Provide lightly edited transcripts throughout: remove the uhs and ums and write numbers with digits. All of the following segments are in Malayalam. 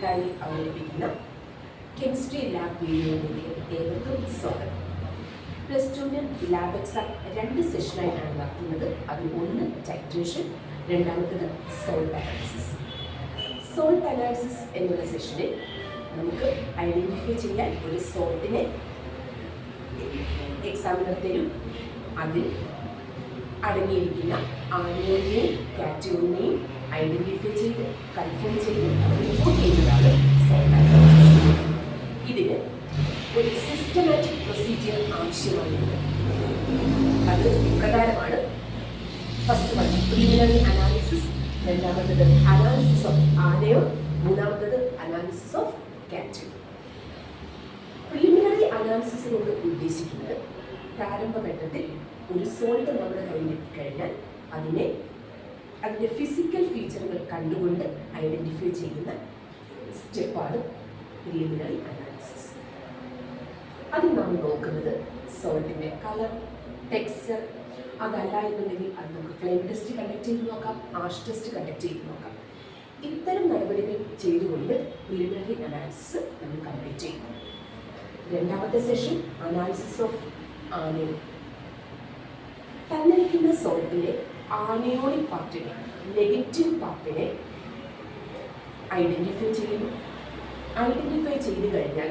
നിങ്ങൾക്കായി അവതരിപ്പിക്കുന്ന കെമിസ്ട്രി ലാബ് വീഡിയോയിലേക്ക് ഏവർക്കും സ്വാഗതം. പ്ലസ് ടുവിന് ലാബ് എക്സാം 2 സെഷനായിട്ടാണ് നടത്തുന്നത്. അതിൽ ഒന്ന് ടൈട്രേഷൻ, രണ്ടാമത്തത് സോൾട്ട് അനാലിസിസ്. സോൾട്ട് അനാലിസിസ് എന്നുള്ള സെഷനിൽ നമുക്ക് ഐഡൻറ്റിഫൈ ചെയ്യാൻ ഒരു സോൾട്ടിനെ എക്സാമിനർ തരും. അതിൽ അടങ്ങിയിരിക്കുന്ന ആനിയോണിനെയും കാറ്റയോണിനെയും ഐഡൻറ്റിഫൈ ചെയ്ത് കൺഫേം ചെയ്ത് റിപ്പോർട്ട് ചെയ്യുന്നതാണ് സോൾട്ട് അനാലിസിസ്. ഇതിന് ഒരു സിസ്റ്റമാറ്റിക് പ്രൊസീജിയർ ആവശ്യമായുണ്ട്. അത് ഇപ്രകാരമാണ്. ഫസ്റ്റ് വൺ പ്രിലിമിനറി അനാലിസിസ്, രണ്ടാമത്തത് അനാലിസിസ് ഓഫ് ആനയോൺ, മൂന്നാമത്തത് അനാലിസിസ് ഓഫ് കാറ്റയോൺ. പ്രിലിമിനറി അനാലിസിസിനോട് ഉദ്ദേശിക്കുന്നത് പ്രാരംഭഘട്ടത്തിൽ ഒരു സോൾട്ട് നമ്മുടെ കയ്യിൽ എത്തിക്കഴിഞ്ഞാൽ അതിൻ്റെ ഫിസിക്കൽ ഫീച്ചറുകൾ കണ്ടുകൊണ്ട് ഐഡൻറ്റിഫൈ ചെയ്യുന്ന സ്റ്റെപ്പാണ് പ്രിലിമിനറി അനാലിസിസ്. അതിൽ നമ്മൾ നോക്കുന്നത് സോൾട്ടിൻ്റെ കളർ, ടെക്സ്ചർ. അതല്ല എന്നുണ്ടെങ്കിൽ അത് നമുക്ക് ഫ്ലെയിം ടെസ്റ്റ് കണ്ടക്ട് ചെയ്ത് നോക്കാം, ആഷ് ടെസ്റ്റ് കണ്ടക്ട് ചെയ്ത് നോക്കാം. ഇത്തരം നടപടികൾ ചെയ്തുകൊണ്ട് പ്രിലിമിനറി അനാലിസിസ് നമ്മൾ കംപ്ലീറ്റ് ചെയ്യും. രണ്ടാമത്തെ സെഷൻ അനാലിസിസ് ഓഫ് ആനയോൺ. തന്നിരിക്കുന്ന സോൾട്ടിലെ ആനയോണിക് പാർട്ടിനെ, നെഗറ്റീവ് പാർട്ടിനെ ഐഡൻറ്റിഫൈ ചെയ്യുന്നു. ഐഡൻറ്റിഫൈ ചെയ്ത് കഴിഞ്ഞാൽ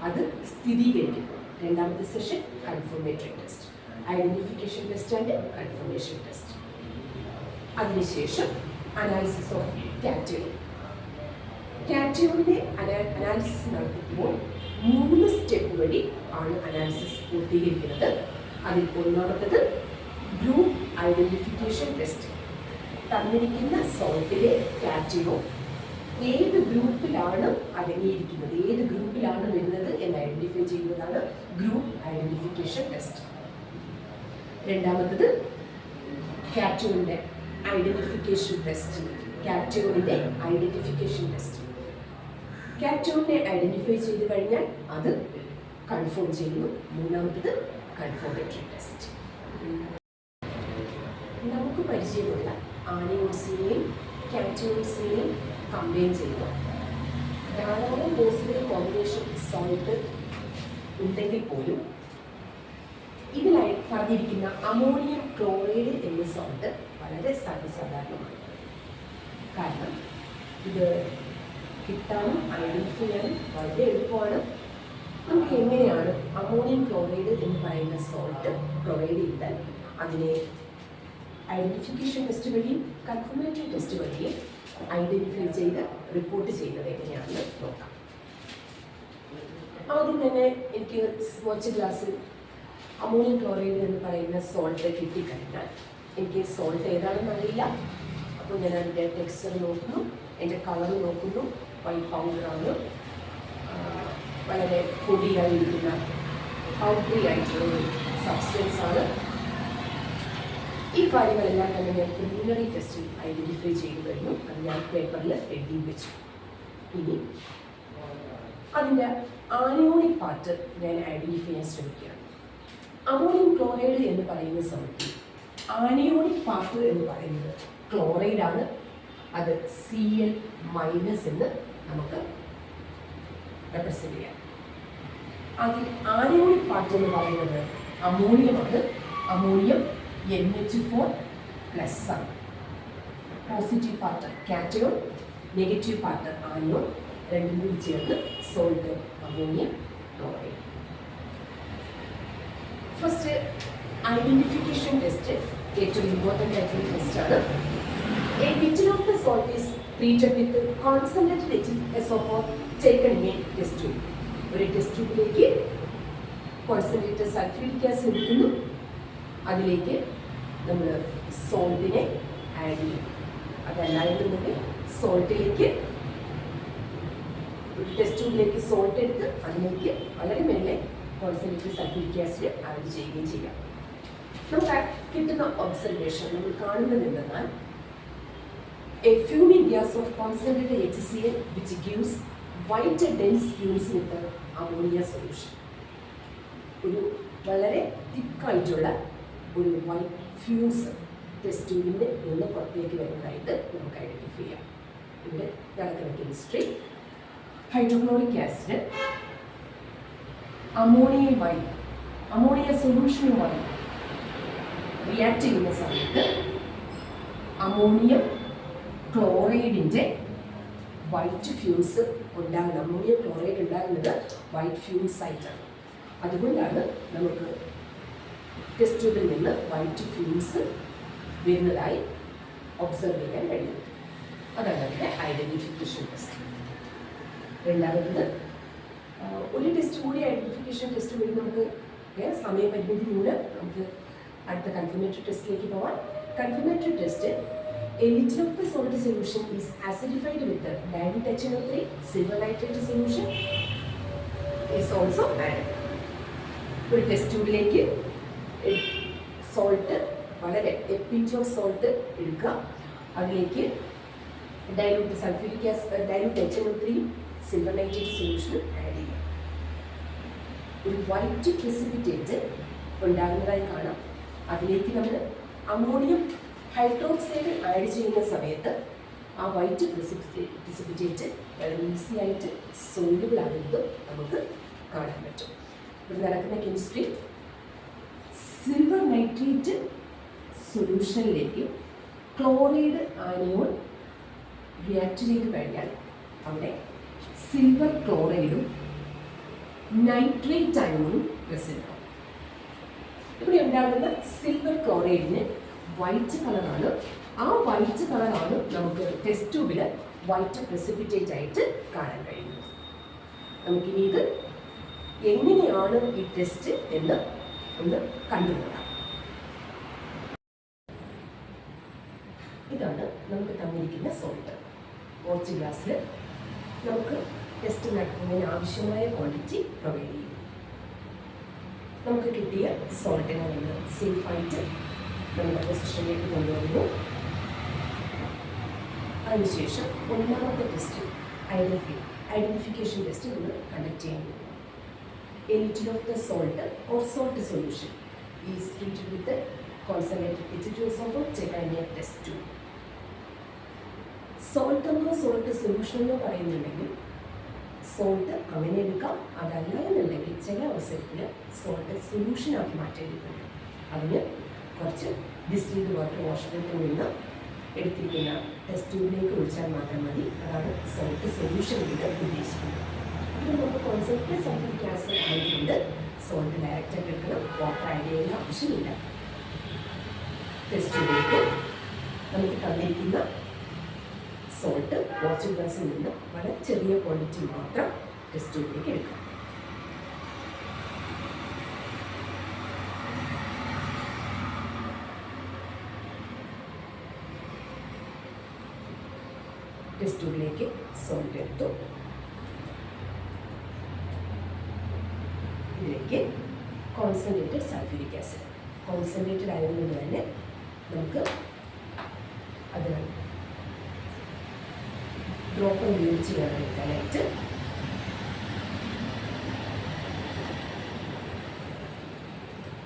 അത് സ്ഥിരീകരിക്കുന്നു. രണ്ടാമത്തെ session confirmatory test, identification test and confirmation test. അതിനുശേഷം അനാലിസിസ് ഓഫ് കാറ്റയോൺ. കാറ്റയോണിനെ അനാലിസിസ് നടത്തുമ്പോൾ 3 സ്റ്റെപ്പ് വഴി ആണ് അനാലിസിസ് പൂർത്തീകരിക്കുന്നത്. അതിൽ ഒന്നാമത്തത് ഗ്രൂപ്പ് ഐഡൻറ്റിഫിക്കേഷൻ ടെസ്റ്റ്. തന്നിരിക്കുന്ന സോൾട്ടിലെ കാറ്റയോൺ ഏത് ഗ്രൂപ്പിലാണ് അടങ്ങിയിരിക്കുന്നത്, ഏത് ഗ്രൂപ്പിലാണ് വരുന്നത് എന്ന് ഐഡൻറ്റിഫൈ ചെയ്യുന്നതാണ് ഗ്രൂപ്പ് ഐഡൻറ്റിഫിക്കേഷൻ ടെസ്റ്റ്. രണ്ടാമത്തത് കാറ്റയോണിൻ്റെ ഐഡൻറ്റിഫിക്കേഷൻ ടെസ്റ്റ്. കാറ്റയോണിൻ്റെ ഐഡൻറ്റിഫിക്കേഷൻ ടെസ്റ്റ്. കാറ്റയോണിനെ ഐഡൻറ്റിഫൈ ചെയ്ത് കഴിഞ്ഞാൽ അത് കൺഫേം ചെയ്യുന്നു. മൂന്നാമത്തത് കൺഫർമേറ്ററി ടെസ്റ്റ്. നമുക്ക് പരിചയമുള്ള ആനിയോൺസിനെയും കാറ്റയോൺസിനെയും കമ്പൈൻ ചെയ്ത് ധാരാളം പോസിബിൾ കോമ്പിനേഷൻ സോൾട്ട് ഉണ്ടെങ്കിൽ പോലും ഇതിലായി പറഞ്ഞിരിക്കുന്ന അമോണിയം ക്ലോറൈഡ് എന്ന സോൾട്ട് വളരെ സർവ്വസാധാരണമാണ്. കാരണം ഇത് കിട്ടാനും ഐഡൻറ്റിഫൈ ചെയ്യാനും വളരെ എളുപ്പമാണ്. നമുക്ക് എങ്ങനെയാണ് അമോണിയം ക്ലോറൈഡ് എന്ന് പറയുന്ന സോൾട്ട് പ്രൊവൈഡ് ചെയ്താൽ അതിനെ ഐഡൻറ്റിഫിക്കേഷൻ ടെസ്റ്റ് വഴിയും കൺഫർമേറ്ററി ടെസ്റ്റ് വഴിയും ഐഡൻറ്റിഫൈ ചെയ്ത് റിപ്പോർട്ട് ചെയ്യുന്നത് എങ്ങനെയാണെന്ന് നോക്കാം. ആദ്യം തന്നെ എനിക്ക് സ്പോർട്സ് ക്ലാസ്സിൽ അമോണിയം ക്ലോറൈഡ് എന്ന് പറയുന്ന സോൾട്ട് കിട്ടിക്കഴിഞ്ഞാൽ എനിക്ക് സോൾട്ട് ഏതാണെന്ന് അറിയില്ല. അപ്പോൾ ഞാൻ അതിൻ്റെ ടെക്സ്ചർ നോക്കുന്നു, എൻ്റെ കളർ നോക്കുന്നു. വൈറ്റ് പൗഡറാണ്, വളരെ പൊടിയായിരിക്കുന്ന പൗഡറി ആയിട്ടുള്ള സബ്സ്റ്റൻസ് ആണ്. ഈ കാര്യങ്ങളെല്ലാം തന്നെ ഞാൻ പ്രിലിമിനറി ടെസ്റ്റിൽ ഐഡൻറ്റിഫൈ ചെയ്തു കഴിഞ്ഞു. അത് ഞാൻ പേപ്പറിൽ എഴുതി വെച്ചു. ഇനി അതിൻ്റെ ആനിയോണിക് പാർട്ട് ഞാൻ ഐഡൻറ്റിഫൈ ചെയ്യാൻ ശ്രമിക്കുകയാണ്. അമോണിയം ക്ലോറൈഡ് എന്ന് പറയുന്ന സമയത്ത് ആനിയോണിക് പാർട്ട് എന്ന് പറയുന്നത് ക്ലോറൈഡാണ്. അത് Cl- എന്ന് നമുക്ക് റെപ്രസെൻ്റ് ചെയ്യാം. അതിൽ ആനിയോണിക് പാർട്ട് എന്ന് പറയുന്നത് അമോണിയമാണ്. അമോണിയം NH4+ ആണ്. Positive part cation, negative part anion, രണ്ടും കൂടി ചേർന്ന് salt ammonium chloride. First identification test ഏറ്റവും ഇമ്പോർട്ടൻ്റ് ആയിട്ടുള്ള ടെസ്റ്റാണ്. A bitten of the salt is treated with concentrated SO4 taken in a test tube. ഒരു ടെസ്റ്റ് ട്യൂബിലേക്ക് കോൺസെൻട്രേറ്റഡ് സൾഫ്യൂരിക് ആസിഡ് എടുക്കുന്നു. അതിലേക്ക് നമ്മൾ സോൾട്ടിനെ ആഡ് ചെയ്യും. അതല്ല എന്നുണ്ടെങ്കിൽ സോൾട്ടിലേക്ക് ഒരു ടെസ്റ്റ് ട്യൂബിലേക്ക് സോൾട്ട് എടുത്ത് അതിലേക്ക് വളരെ മെല്ലെ കോൺസെൻട്രേറ്റഡ് സൾഫ്യൂരിക് ആസിഡ് ആഡ് ചെയ്യുകയും ചെയ്യാം. നമുക്ക് കിട്ടുന്ന ഒബ്സർവേഷൻ നമ്മൾ കാണുന്നത് എന്തെന്നാൽ a fuming gas of concentrated HCl which gives white dense fumes with the ammonia solution. ഒരു വളരെ തിക്കായിട്ടുള്ള ഒരു വൈറ്റ് ഫ്യൂംസ് ടെസ്റ്റ് ട്യൂബിൻ്റെ നിന്ന് പുറത്തേക്ക് വരുന്നതായിട്ട് നമുക്ക് ഐഡൻറ്റിഫൈ ചെയ്യാം. ഇവിടെ നടക്കുന്ന കെമിസ്ട്രി ഹൈഡ്രോക്ലോറിക് ആസിഡ് അമോണിയ സൊല്യൂഷനുമായി റിയാക്ട് ചെയ്യുന്ന സമയത്ത് അമോണിയം ക്ലോറൈഡിൻ്റെ വൈറ്റ് ഫ്യൂംസ് ഉണ്ടാകുന്നത്. അമോണിയം ക്ലോറൈഡ് ഉണ്ടാകുന്നത് വൈറ്റ് ഫ്യൂംസ് ആയിട്ടാണ്. അതുകൊണ്ടാണ് നമുക്ക് ടെസ്റ്റ് ട്യൂബിൽ നിന്ന് വൈറ്റ് ഫ്യൂംസ് വരുന്നതായി ഒബ്സർവ് ചെയ്യാൻ കഴിയുന്നത്. അതാണ് അതിൻ്റെ ഐഡൻറ്റിഫിക്കേഷൻ ടെസ്റ്റ്. രണ്ടാമത് ഒരു ടെസ്റ്റ് കൂടി ഐഡൻറ്റിഫിക്കേഷൻ ടെസ്റ്റ് വഴി നമുക്ക് സമയപരിമിതി മൂലം നമുക്ക് അടുത്ത കൺഫർമേറ്ററി ടെസ്റ്റിലേക്ക് പോകാം. Confirmatory test a little of the salt solution is acidified with the dilute HNO3, silver nitrate solution is also added. ഒരു ടെസ്റ്റ് ട്യൂബിലേക്ക് സോൾട്ട് വളരെ പിഞ്ച് ഓഫ് സോൾട്ട് എടുക്കുക. അതിലേക്ക് dilute sulphuric acid, dilute HNO3, silver nitrate solution add ചെയ്യുക. ഒരു വൈറ്റ് പ്രിസിപ്പിറ്റേറ്റ് ഉണ്ടാകുന്നതായി കാണാം. അതിലേക്ക് നമ്മൾ അമോണിയം ഹൈഡ്രോക്സൈഡ് ആഡ് ചെയ്യുന്ന സമയത്ത് ആ വൈറ്റ് പ്രിസിപ്പിറ്റേറ്റ് വളരെ ഈസി ആയിട്ട് സോൾയുബിൾ ആകുന്നതും നമുക്ക് കാണാൻ പറ്റും. ഇവിടെ നടക്കുന്ന കെമിസ്ട്രി സിൽവർ നൈട്രേറ്റ് സൊല്യൂഷനിലേക്ക് ക്ലോറൈഡ് ആനയോൺ റിയാക്ട് ചെയ്ത് കഴിഞ്ഞാൽ അവിടെ സിൽവർ ക്ലോറൈഡും നൈട്രേറ്റ് അയോണും പ്രസന്റ് ആവും. ഇവിടെ ഉണ്ടാകുന്ന സിൽവർ ക്ലോറൈഡിന് വൈറ്റ് കളറാണ്. ആ വൈറ്റ് കളറാണ് നമുക്ക് ടെസ്റ്റ് ട്യൂബിൽ വൈറ്റ് പ്രസിപ്പിറ്റേറ്റ് ആയിട്ട് കാണാൻ കഴിയുന്നത്. നമുക്കിനി ഇത് എങ്ങനെയാണ് ഈ ടെസ്റ്റ് എന്ന് ഒന്ന് കണ്ടുപിടിക്കാം. ഇതാണ് നമുക്ക് തന്നിരിക്കുന്ന സോൾട്ട്. ഓർച്ച് ഗ്ലാസ്സിൽ നമുക്ക് ടെസ്റ്റ് നടത്തുന്നതിന് ആവശ്യമായ ക്വാണ്ടിറ്റി പ്രൊവൈഡ് ചെയ്യും. നമുക്ക് കിട്ടിയ സോൾട്ടിനെ നമ്മൾ സേഫായിട്ട് നമ്മുടെ പൊസിഷനിലേക്ക് കൊണ്ടുവരുന്നു. അതിനുശേഷം ഒന്നാമത്തെ ടെസ്റ്റ് ഐഡൻറ്റിഫിക്കേഷൻ ടെസ്റ്റ് നമ്മൾ കണ്ടക്ട് ചെയ്യുന്നു. A little of the salt or salt solution is treated with the concentrated H2SO4 taken in test tube. Salt എന്നോ സോൾട്ട് സൊല്യൂഷൻ എന്നോ പറയുന്നുണ്ടെങ്കിൽ സോൾട്ട് അങ്ങനെ എടുക്കാം. അതല്ല എന്നുണ്ടെങ്കിൽ ചില അവസരത്തിൽ സോൾട്ട് സൊല്യൂഷനാക്കി മാറ്റേണ്ടതുണ്ട്. അതിന് കുറച്ച് ഡിസ്റ്റിൽഡ് വാട്ടർ വാഷ്റൂമിൽ നിന്ന് എടുത്തിരിക്കുന്ന ടെസ്റ്റ് ട്യൂബിലേക്ക് ഒഴിച്ചാൽ മാത്രം മതി. അതാണ് സോൾട്ട് സൊല്യൂഷൻ കൊണ്ട് ഉദ്ദേശിക്കുന്നത്. ഇത് നമുക്ക് കോൺസെൻട്രേറ്റ് സൾഫ്യൂരിക് ആസിഡ് ആയതുകൊണ്ട് സോൾട്ട് ഡയറക്റ്റായിട്ട് എടുക്കണം. വാട്ടർ ആഡ് ചെയ്യേണ്ട ആവശ്യമില്ല. ടെസ്റ്റ് ട്യൂബിലേക്ക് നമുക്ക് തന്നിരിക്കുന്ന സോൾട്ട് വാട്ടർ ഗ്ലാസിൽ നിന്ന് വളരെ ചെറിയ ക്വാണ്ടിറ്റി മാത്രം ടെസ്റ്റ് ട്യൂബിലേക്ക് എടുക്കാം. ടെസ്റ്റ് ട്യൂബിലേക്ക് സോൾട്ട് എടുത്തു. ഇതിലേക്ക് കോൺസെൻട്രേറ്റഡ് സൾഫ്യൂരിക് ആസിഡ് കോൺസെൻട്രേറ്റഡ് ആയതുകൊണ്ട് തന്നെ നമുക്ക് അത് ഡ്രോപ്പ് ഉപയോഗിച്ച് ചെയ്യാനായിട്ട്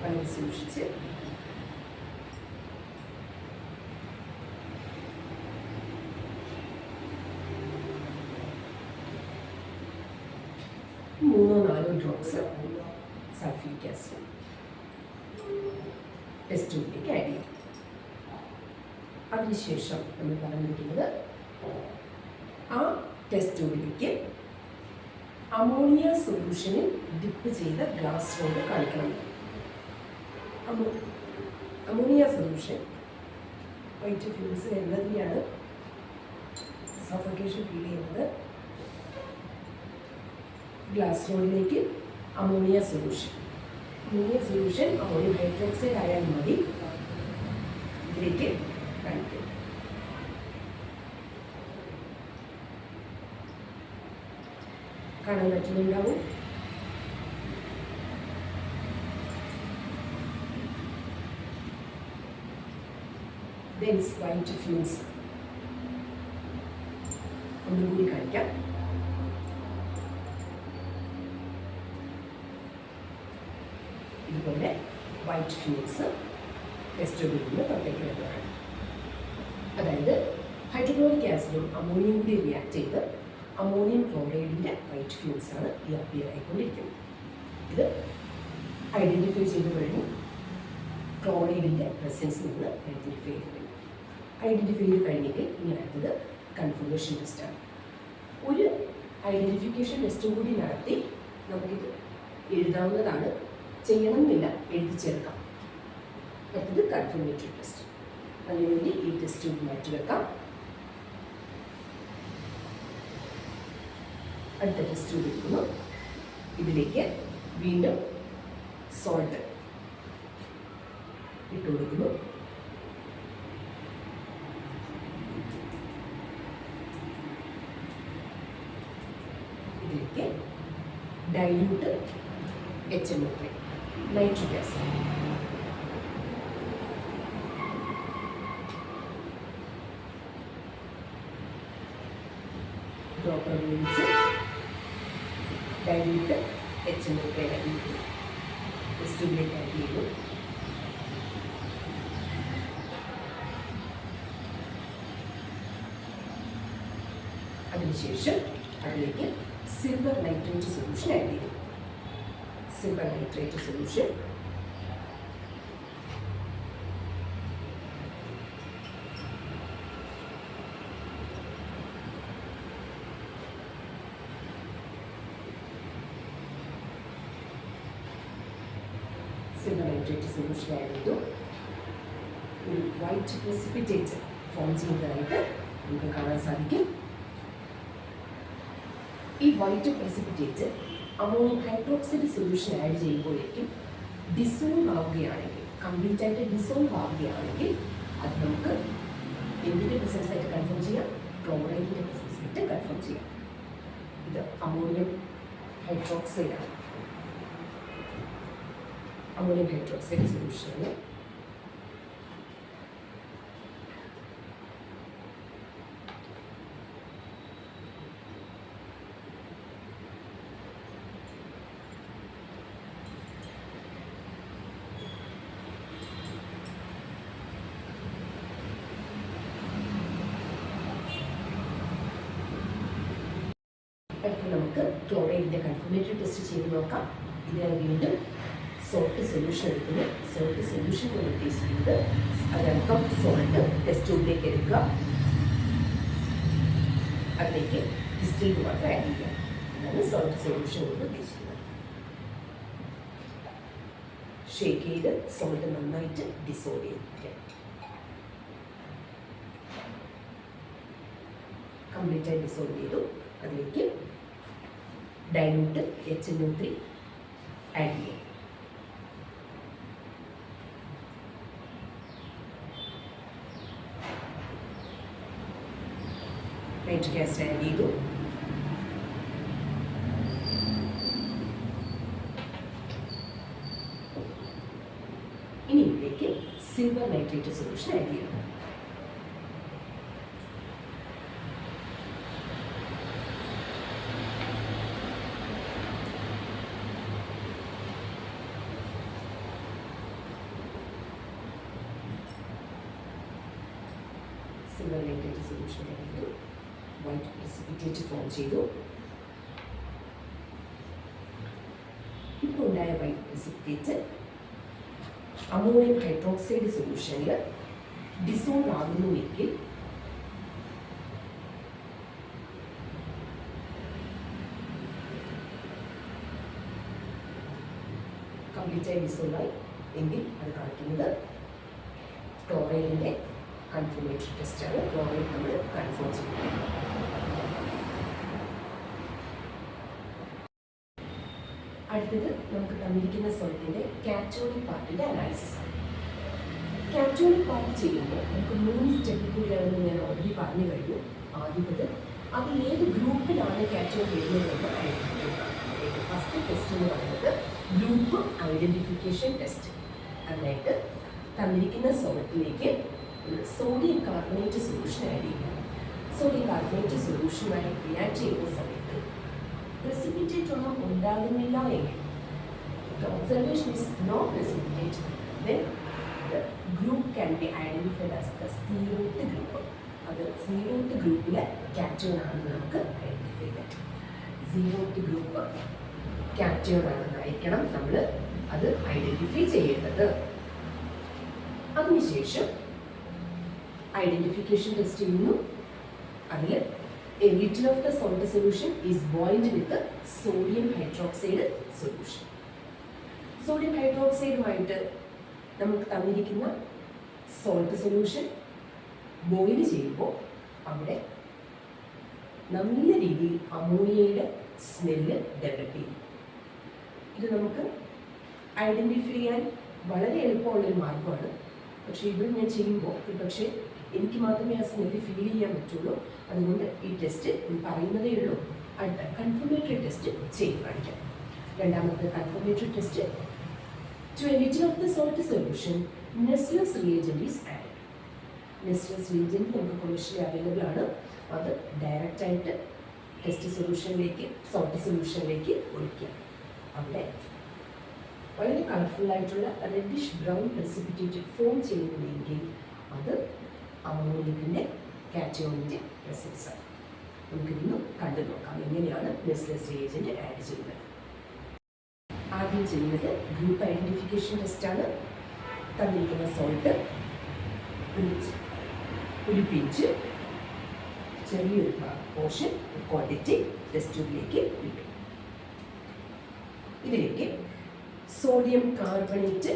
വളരെ സൂക്ഷിച്ച് മൂന്നോ നാലോ ഡ്രോപ്സ് സൾഫ്യൂരിക് ആസിഡ് ടെസ്റ്റ് ട്യൂബിലേക്ക് ആഡ് ചെയ്യും. അതിനുശേഷം നമ്മൾ പറഞ്ഞിരിക്കുന്നത് ആ ടെസ്റ്റ് ട്യൂബിലേക്ക് അമോണിയ സൊല്യൂഷനിൽ ഡിപ്പ് ചെയ്ത ഗ്ലാസ് കൊണ്ട് കാണിക്കണം. അമോണിയ സൊല്യൂഷൻ വൈറ്റ് ഫ്യൂംസ് വരുന്നതിനെയാണ് സഫോക്കേഷൻ ഫീൽ ചെയ്യുന്നത്. ഗ്ലാസ് റോഡിലേക്ക് അമോണിയ സൊല്യൂഷൻ അമോണിയം ഹൈഡ്രോക്സൈഡ് ആയാൽ മതി. ഇതിലേക്ക് കാണിക്കും. കാണാൻ പറ്റുന്നുണ്ടാവും. വൈറ്റ് ഫ്യൂംസ് ഒന്നുകൂടി കാണിക്കാം. ഇതുപോലെ വൈറ്റ് ഫ്യൂംസ് ടെസ്റ്റ് ട്യൂബിൽ നിന്ന് പുറത്തേക്ക് വരുന്നതാണ്. അതായത് ഹൈഡ്രോക്ലോറിക് ആസിഡും അമോണിയയും കൂടി റിയാക്ട് ചെയ്ത് അമോണിയം ക്ലോറൈഡിൻ്റെ വൈറ്റ് ഫ്യൂംസ് ആണ് ഈ അപ്പിയർ ആയിക്കൊണ്ടിരിക്കുന്നത്. ഇത് ഐഡൻറ്റിഫൈ ചെയ്ത് കഴിഞ്ഞു. ക്ലോറൈഡിൻ്റെ പ്രസൻസ് നമ്മൾ ഐഡൻറ്റിഫൈ ചെയ്ത് കഴിഞ്ഞു. ഐഡൻറ്റിഫൈ ചെയ്ത് കഴിഞ്ഞെങ്കിൽ ഇനി അടുത്തത് കൺഫർമേഷൻ ടെസ്റ്റാണ്. ഒരു ഐഡൻറ്റിഫിക്കേഷൻ ടെസ്റ്റും കൂടി നടത്തി നമുക്കിത് എഴുതാവുന്നതാണ്. ചെയ്യണമെന്നില്ല, എഴുതി ചേർക്കാം. അടുത്തത് കൺഫർമേറ്ററി ടെസ്റ്റ്. അതിനുവേണ്ടി ഈ ടെസ്റ്റ് കൂടി മാറ്റിവെക്കാം. അടുത്ത ടെസ്റ്റ് കൂടി എടുക്കുന്നു. ഇതിലേക്ക് വീണ്ടും സോൾട്ട് ഇട്ട് കൊടുക്കുന്നു. ഇതിലേക്ക് dilute HNO3 nitric acid dropper ഉപയോഗിച്ച് ഡൈല്യൂട്ട് HNO3 ആഡ് ചെയ്തു. ടെസ്റ്റിലേക്ക് ആഡ് ചെയ്തു. അതിനുശേഷം അതിലേക്ക് സിൽവർ നൈട്രേറ്റ് സൊല്യൂഷൻ ആഡ് ചെയ്തു. സിൽവർ നൈട്രേറ്റ് സൊല്യൂഷൻ ആഡ് ചെയ്തു. ഒരു വൈറ്റ് പ്രസിപ്പിറ്റേറ്റ് ഫോം ചെയ്തതായിട്ട് നമുക്ക് കാണാൻ സാധിക്കും. ഈ white precipitate ammonium hydroxide solution add ചെയ്യുമ്പോഴേക്കും ഡിസോൾവ് ആവുകയാണെങ്കിൽ, കംപ്ലീറ്റ് ആയിട്ട് ഡിസോൾവ് ആവുകയാണെങ്കിൽ അത് നമുക്ക് എന്തിൻ്റെ പ്രസൻസ് ആയിട്ട് കൺഫേം ചെയ്യാം? ക്ലോറൈഡിൻ്റെ പ്രസൻസ് ആയിട്ട് കൺഫേം ചെയ്യാം. ഇത് അമോണിയം ഹൈഡ്രോക്സൈഡ് ആണ്. അമോണിയം ഹൈഡ്രോക്സൈഡ് സൊല്യൂഷനിൽ അടുത്ത് നമുക്ക് ക്ലോറൈഡിൻ്റെ കൺഫർമേറ്ററി ടെസ്റ്റ് ചെയ്ത് നോക്കാം. ഇതിനായി വീണ്ടും സോൾട്ട് സൊല്യൂഷൻ എടുക്കുന്നു. സോൾട്ട് സൊല്യൂഷൻ കൊണ്ട് ഉദ്ദേശിക്കുന്നത് ഒരൽപ്പം സോൾട്ട് ടെസ്റ്റ് ട്യൂബിലേക്ക് എടുക്കുക, അതിലേക്ക് ഡിസ്റ്റിൽഡ് വാട്ടർ ആഡ് ചെയ്യുക. അതാണ് സോൾട്ട് സൊല്യൂഷൻ കൊണ്ട് ഉദ്ദേശിക്കുന്നത്. ഷേക്ക് ചെയ്ത് സോൾട്ട് നന്നായിട്ട് ഡിസോൾവ് ചെയ്തിരിക്കുക. കംപ്ലീറ്റ് ആയി ഡിസോൾവ് ചെയ്തു. അതിലേക്ക് ഡൈല്യൂട്ട് HNO3 ആഡ് ചെയ്യുക. നൈട്രിക് ആസിഡ് ആഡ് ചെയ്തു. ഇനി ഇതിലേക്ക് സിൽവർ നൈട്രേറ്റ് സൊല്യൂഷൻ ആഡ് ചെയ്യുക. സിൽവർ നൈട്രേറ്റ് സൊല്യൂഷൻ ആഡ് ചെയ്തു. വൈറ്റ് പ്രസിപ്പിറ്റേറ്റ് ഫോം ചെയ്തു. ഇപ്പോൾ ഉണ്ടായ വൈറ്റ് പ്രസിപ്പിറ്റേറ്റ് അമോണിയം ഹൈഡ്രോക്സൈഡ് സൊല്യൂഷനിൽ ഡിസോൾവ് ആകുന്നുവെങ്കിൽ കംപ്ലീറ്റായി ഡിസോൾവ് ആയി എങ്കിൽ അത് കാണിക്കുന്നത് ക്ലോറൈഡിൻ്റെ കൺഫർമേറ്ററി ടെസ്റ്റാണ്. ക്ലോറൈഡ് നമ്മൾ കൺഫേം ചെയ്യുന്നത്. അടുത്തത് നമുക്ക് തന്നിരിക്കുന്ന സോൾട്ടിൻ്റെ കാറ്റോണിക് പാർട്ടിൻ്റെ അനാലിസിസ് ആണ്. കാറ്റോണിക് പാർട്ട് ചെയ്യുമ്പോൾ നമുക്ക് 3 സ്റ്റെപ്പ് കൂടിയാണെന്ന് ഞാൻ ഓൾറെഡി പറഞ്ഞു കഴിഞ്ഞു. ആദ്യത്തത് അത് ഏത് ഗ്രൂപ്പിലാണ് കാറ്റോൺ വരുന്നതെന്ന് ഐഡൻറ്റിഫൈ ചെയ്യാം. ഫസ്റ്റ് ടെസ്റ്റ് എന്ന് പറയുന്നത് ഗ്രൂപ്പ് ഐഡൻറ്റിഫിക്കേഷൻ ടെസ്റ്റ്. അതിനായിട്ട് തന്നിരിക്കുന്ന സോൾട്ടിലേക്ക് സോഡിയം കാർബണേറ്റ് സൊല്യൂഷൻ ആഡ് ചെയ്യുക. സോഡിയം കാർബണേറ്റ് സൊല്യൂഷനുമായി റിയാക്ട് ചെയ്യുന്ന സമയത്ത് precipitate ഒന്നും ഉണ്ടാകുന്നില്ല എങ്കിൽ, the observation is not precipitate, then the group can be identified as the zeroth group. അത് 0th ഗ്രൂപ്പിലെ കാറ്റയോൺ ആണെന്ന് നമുക്ക് ഐഡന്റിഫൈ ചെയ്യാം. 0th ഗ്രൂപ്പ് കാറ്റയോൺ ആണെന്നായിരിക്കണം നമ്മൾ അത് ഐഡന്റിഫൈ ചെയ്യേണ്ടത്. അതിനുശേഷം ഐഡന്റിഫിക്കേഷൻ ടെസ്റ്റ് ചെയ്യുന്നു. അതിൽ a little of the salt solution is boiled with sodium hydroxide solution. Sodium ഹൈഡ്രോക്സൈഡുമായിട്ട് നമുക്ക് തന്നിരിക്കുന്ന സോൾട്ട് സൊല്യൂഷൻ ബോയിൽ ചെയ്യുമ്പോൾ അവിടെ നല്ല രീതിയിൽ അമോണിയയുടെ സ്മെല്ല് ഡെവലപ്പ് ചെയ്യും. ഇത് നമുക്ക് ഐഡൻറ്റിഫൈ ചെയ്യാൻ വളരെ എളുപ്പമുള്ളൊരു മാർഗമാണ്. പക്ഷേ ഇവിടെ ഞാൻ ചെയ്യുമ്പോൾ പക്ഷേ എനിക്ക് മാത്രമേ ആ സ്മെല്ല് ഫീൽ ചെയ്യാൻ പറ്റുള്ളൂ. അതുകൊണ്ട് ഈ ടെസ്റ്റ് പറയുന്നതേ ഉള്ളൂ. അടുത്ത കൺഫർമേറ്ററി ടെസ്റ്റ് ചെയ്ത് കാണിക്കാം. രണ്ടാമത്തെ confirmatory test, to a little of the salt solution Nestle's reagent is added. Nestle's reagent നമുക്ക് കൊമേഴ്ഷ്യലി അവൈലബിൾ ആണ്. അത് ഡയറക്റ്റ് ആയിട്ട് ടെസ്റ്റ് സൊല്യൂഷനിലേക്ക് സോൾട്ട് സൊല്യൂഷനിലേക്ക് ഒഴിക്കുക. അവിടെ വളരെ കളർഫുള്ളായിട്ടുള്ള റെഡിഷ് ബ്രൗൺ പ്രസിപ്പിറ്റേറ്റ് ഫോം ചെയ്യുന്നുണ്ടെങ്കിൽ അത് അമോണിയത്തിൻ്റെ കാറ്റയോണിൻ്റെ പ്രസൻസ് ആണ്. നമുക്കിതൊന്ന് കണ്ടു നോക്കാം എങ്ങനെയാണ് നെസ്ലെസ് റിയേജന്റ് ആഡ് ചെയ്യുന്നത്. ആദ്യം ചെയ്യുന്നത് ഗ്രൂപ്പ് ഐഡന്റിഫിക്കേഷൻ ടെസ്റ്റാണ്. തന്നിരിക്കുന്ന സോൾട്ട് ഒരു പിഞ്ച് ചെറിയൊരു പോർഷൻ ക്വാണ്ടിറ്റി ടെസ്റ്റ് ട്യൂബിലേക്ക് ഇട്ടു. ഇതിലേക്ക് സോഡിയം കാർബണേറ്റ്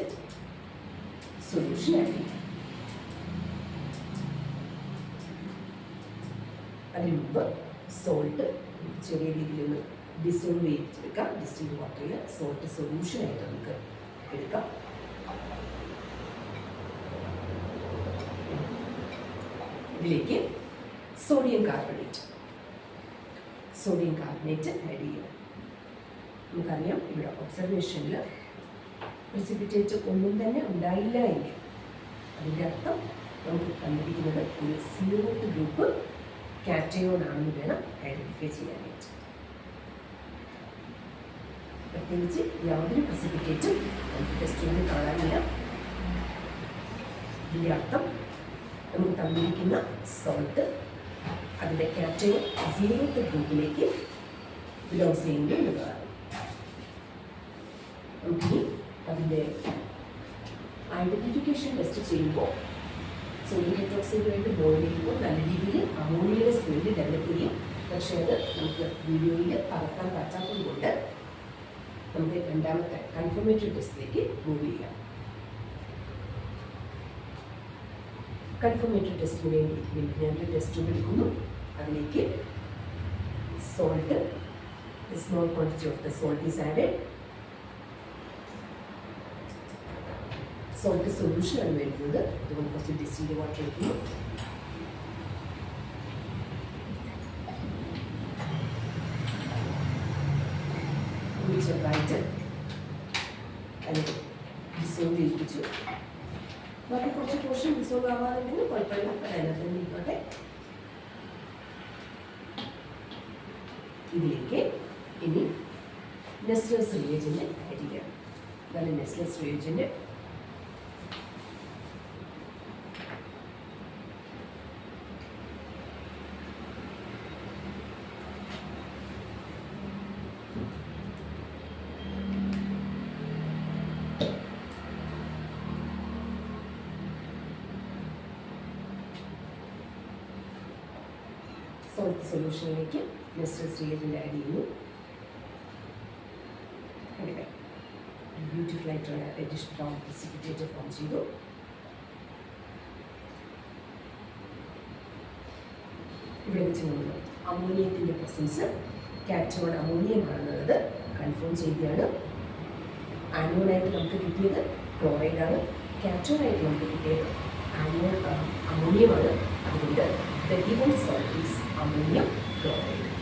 സൊല്യൂഷൻ ആഡ് ചെയ്യും. അതിന് മുമ്പ് സോൾട്ട് ചെറിയ രീതിയിലൊന്ന് ഡിസോൾവ് ചെയ്തെടുക്കാം. ഡിസ്റ്റിൽഡ് വാട്ടറിൽ സോൾട്ട് സൊല്യൂഷനായിട്ട് നമുക്ക് എടുക്കാം. ഇതിലേക്ക് സോഡിയം കാർബണേറ്റ് ആഡ് ചെയ്യാം. നമുക്കറിയാം ഇവിടെ ഒബ്സർവേഷനിൽ പ്രസിപ്പിറ്റേറ്റ് ഒന്നും തന്നെ ഉണ്ടായില്ല എങ്കിൽ അതിൻ്റെ അർത്ഥം നമുക്ക് തന്നിരിക്കുന്നത് ഒരു 0th ഗ്രൂപ്പ് കാറ്റയോൺ ആണെന്ന് വേണം ഐഡന്റിഫൈ ചെയ്യാനായിട്ട്. പ്രത്യേകിച്ച് യാതൊരു പ്രസിപ്പിറ്റേറ്റും നമുക്ക് ടെസ്റ്റിൽ കാണാനില്ല. ഇതിൻ്റെ അർത്ഥം നമുക്ക് തന്നിരിക്കുന്ന സോൾട്ട് അതിൻ്റെ കാറ്റയോൺ 0th ഗ്രൂപ്പിലേക്ക് ബിലോങ്സ് ചെയ്യുന്നതാണ്. നമുക്കിനി അതിൻ്റെ ഐഡന്റിഫിക്കേഷൻ ടെസ്റ്റ് ചെയ്യുമ്പോൾ സോഡിയം ഹൈഡ്രോക്സൈഡുമായിട്ട് ബോയിൽ ചെയ്യുമ്പോൾ നല്ല രീതിയിൽ അമോണിയയുടെ സ്മെല്ല് ഡെവലപ്പ് ചെയ്യും. പക്ഷേ അത് നമുക്ക് വീഡിയോയിൽ പകർത്താൻ പറ്റാത്തത് കൊണ്ട് നമുക്ക് രണ്ടാമത്തെ കൺഫർമേറ്ററി ടെസ്റ്റിലേക്ക് മൂവ് ചെയ്യാം. കൺഫർമേറ്ററി ടെസ്റ്റിന് വേണ്ടി ഞാനൊരു ടെസ്റ്റ് എടുക്കുന്നു. അതിലേക്ക് salt, small quantity of the salt is added. Salt സൊല്യൂഷനാണ് വരുന്നത്. അതുകൊണ്ട് കുറച്ച് ഡിസ്റ്റീൽഡ് വാട്ടർ എടുക്കുന്നു. ചെറുതായിട്ട് അതിൽ ഡിസോൾവ് ചെയ്യിപ്പിച്ചു. ബാക്കി കുറച്ച് പോർഷൻ ഡിസോൾവ് ആവാതെങ്കിൽ കുഴപ്പമില്ല, അതിനകത്ത് തന്നെ ഇരിക്കട്ടെ. ഇതിലേക്ക് ഇനി നെസ്ലെസ് റിയേജന്റ് ആഡ് ചെയ്യാം. നല്ല നെസ്ലെസ് റിയേജന്റ് സോൾട്ട് സൊല്യൂഷനിലേക്ക് നെസ്ലെസ് റിയേജന്റ് ആഡ് ചെയ്യുന്നു. ബ്യൂട്ടിഫുൾ ആയിട്ടുള്ള റെഡിഷ് ബ്രൗൺ പ്രസിപ്പിറ്റേറ്റ് ഫോം ചെയ്തു. ഇവിടെ വെച്ച് നമ്മൾ അമോണിയത്തിൻ്റെ പ്രസൻസ് കാറ്റയോൺ അമോണിയമാണെന്നുള്ളത് കൺഫേം ചെയ്യുകയാണ്. ആനോണായിട്ട് നമുക്ക് കിട്ടിയത് ക്ലോറൈഡാണ്. കാറ്റയോണായിട്ട് നമുക്ക് കിട്ടിയത് അമോണിയമാണ്. അതുകൊണ്ട് the given salt is ammonium chloride.